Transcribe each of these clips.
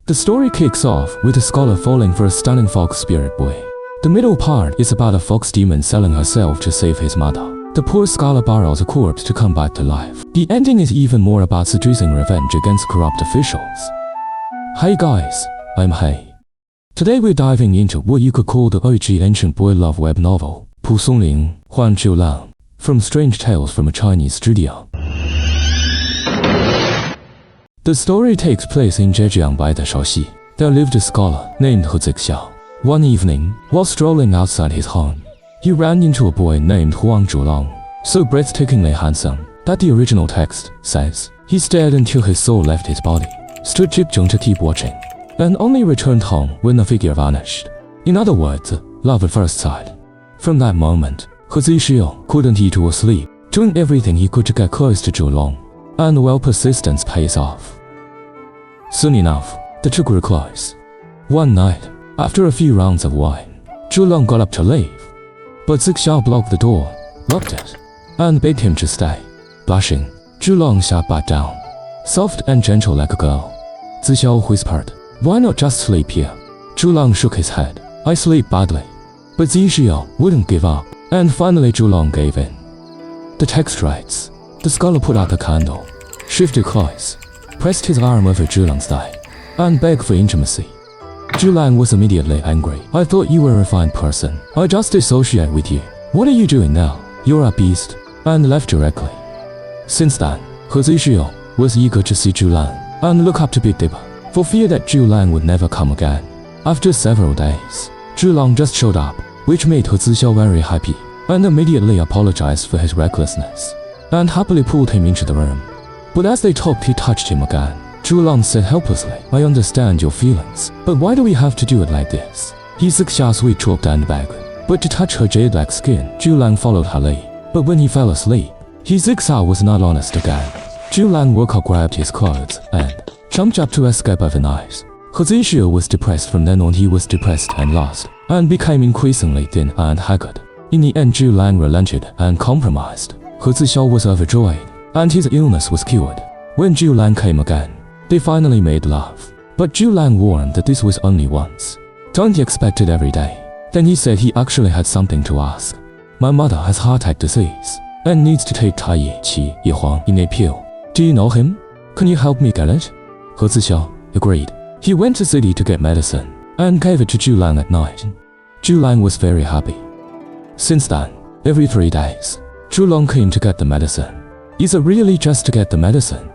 The story kicks off with the scholar falling for a stunning fox spirit boy. The middle part is about a fox demon selling herself to save his mother. The poor scholar borrows a corpse to come back to life. The ending is even more about seducing revenge against corrupt officials. Hey guys, I'm Hey. Today we're diving into what you could call the OG ancient boy love web novel, Pu Songling, Huang Jiulang, from Strange Tales from a Chinese studio. The story takes place in Zhejiang by the Shaoxi. There lived a scholar named He Zixiao. One evening, while strolling outside his home, he ran into a boy named Huang Jiulang, so breathtakingly handsome that the original text says, he stared until his soul left his body, stood jigzheng to keep watching, and only returned home when the figure vanished. In other words, love at first sight. From that moment, He Zixiao couldn't eat or sleep, doing everything he could to get close to Jiulang, and well, persistence pays off. Soon enough, the two grew close. One night, after a few rounds of wine, Jiulang got up to leave, but Zixiao blocked the door, locked it, and begged him to stay. Blushing, Jiulang sat back down, soft and gentle like a girl. Zixiao whispered, "Why not just sleep here?" Jiulang shook his head. "I sleep badly." But Zixiao wouldn't give up, and finally Jiulang gave in. The text writes, the scholar put out the candle, shifted close, pressed his arm over Jiulang's thigh, and begged for intimacy. Jiulang was immediately angry. "I thought you were a fine person. I just dissociate with you. What are you doing now? You're a beast," and left directly. Since then, He Zixiao was eager to see Jiulang and look up to Big Dipper, for fear that Jiulang would never come again. After several days, Jiulang just showed up, which made He Zixiao very happy, and immediately apologized for his recklessness, and happily pulled him into the room. But as they talked, he touched him again. Jiulang said helplessly, "I understand your feelings, but why do we have to do it like this?" He Zixiao sweet talked and begged, but to touch her jade-like skin, Jiulang followed her lead. But when he fell asleep, He Zixiao was not honest again. Jiulang woke up, grabbed his clothes, and jumped up to escape overnight. He Zixiao was depressed. From then on he was depressed and lost, and became increasingly thin and haggard. In the end, Jiulang relented and compromised. He Zixiao was overjoyed, and his illness was cured. When Jiulang came again, they finally made love. But Jiulang warned that this was only once. Don't expect it every day. Then he said he actually had something to ask. "My mother has heart disease and needs to take Tai Qi Huang in a pill. Do you know him? Can you help me get it?" He Zixiao agreed. He went to city to get medicine and gave it to Jiulang at night. Jiulang was very happy. Since then, every 3 days, Jiulang came to get the medicine. Is it really just to get the medicine?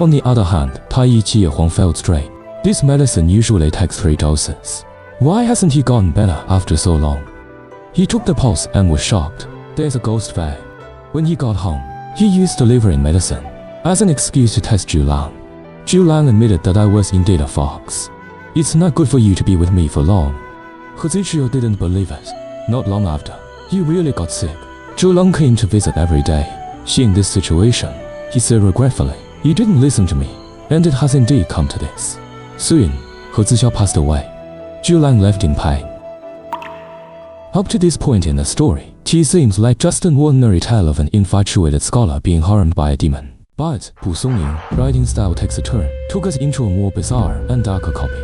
On the other hand, Tai Qi Huang felt straight. This medicine usually takes 3 doses. Why hasn't he gotten better after so long? He took the pulse and was shocked. There's a ghost fair. When he got home, he used delivering medicine as an excuse to test Jiulang. Jiulang admitted that "I was indeed a fox. It's not good for you to be with me for long." He Zixiao didn't believe it. Not long after, he really got sick. Jiulang came to visit every day. Seeing this situation, he said regretfully, "You didn't listen to me, and it has indeed come to this." Soon, He Zixiao passed away. Jiulang left in pain. Up to this point in the story, it seems like just an ordinary tale of an infatuated scholar being harmed by a demon. But Pu Songling writing style takes a turn, took us into a more bizarre and darker copy.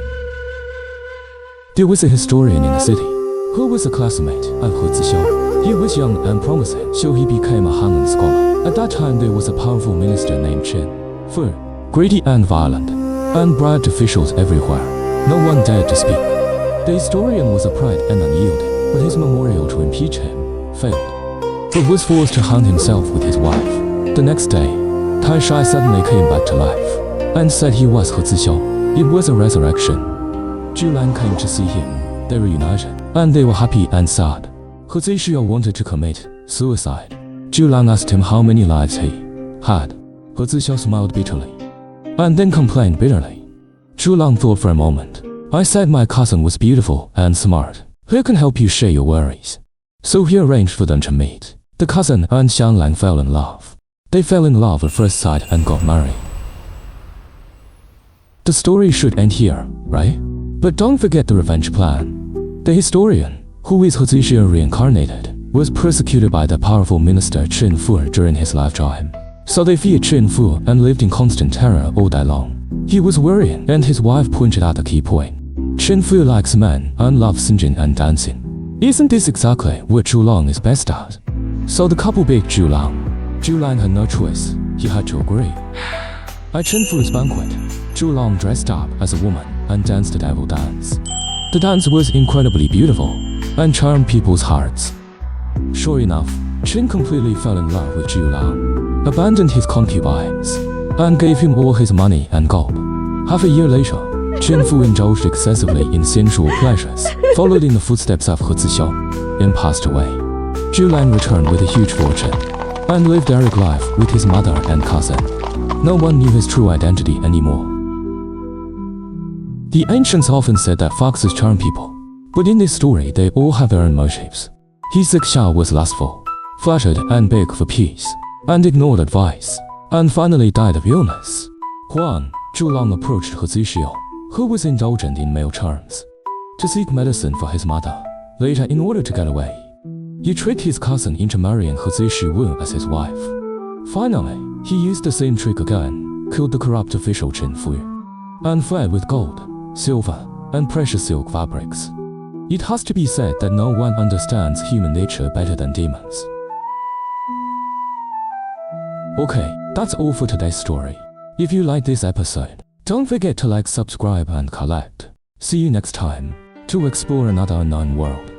There was a historian in the city who was a classmate of He Zixiao. He was young and promising, so he became a Hanlan scholar. At that time there was a powerful minister named Chen, Fu, greedy and violent, and bribed officials everywhere. No one dared to speak. The historian was upright and unyielding, but his memorial to impeach him failed, but was forced to hang himself with his wife. The next day, Tai Shai suddenly came back to life and said he was He Zixiao. It was a resurrection. Jiulang came to see him. They reunited, and they were happy and sad. He Zixiao wanted to commit suicide. Jiulang asked him how many lives he had. He Zixiao smiled bitterly, and then complained bitterly. Jiulang thought for a moment. "I said my cousin was beautiful and smart. Who can help you share your worries?" So he arranged for them to meet. The cousin and Xianglang fell in love. They fell in love at first sight and got married. The story should end here, right? But don't forget the revenge plan. The historian, who is He Zixiao reincarnated, was persecuted by the powerful minister Chen Fu during his lifetime. So they feared Chen Fu and lived in constant terror all day long. He was worrying, and his wife pointed out the key point. Chen Fu likes men and loves singing and dancing. Isn't this exactly what Jiulang is best at? So the couple begged Jiulang. Jiulang had no choice. He had to agree. At Chen Fu's banquet, Jiulang dressed up as a woman and danced the devil dance. The dance was incredibly beautiful and charmed people's hearts. Sure enough, Chen completely fell in love with Jiulang, abandoned his concubines, and gave him all his money and gold. Half a year later, Chen Fu indulged excessively in sensual pleasures, followed in the footsteps of He Zixiao, and passed away. Jiulang returned with a huge fortune, and lived a direct life with his mother and cousin. No one knew his true identity anymore. The ancients often said that foxes charm people, but in this story they all have their own motives. He Zixiao was lustful, flattered and begged for peace, and ignored advice, and finally died of illness. Huang Jiulang approached He Zixiao, who was indulgent in male charms, to seek medicine for his mother. Later, in order to get away, he tricked his cousin into marrying He Zixiao as his wife. Finally, he used the same trick again, killed the corrupt official Chen Fu, and fled with gold, silver, and precious silk fabrics. It has to be said that no one understands human nature better than demons. Okay, that's all for today's story. If you like this episode, don't forget to like, subscribe, and collect. See you next time to explore another unknown world.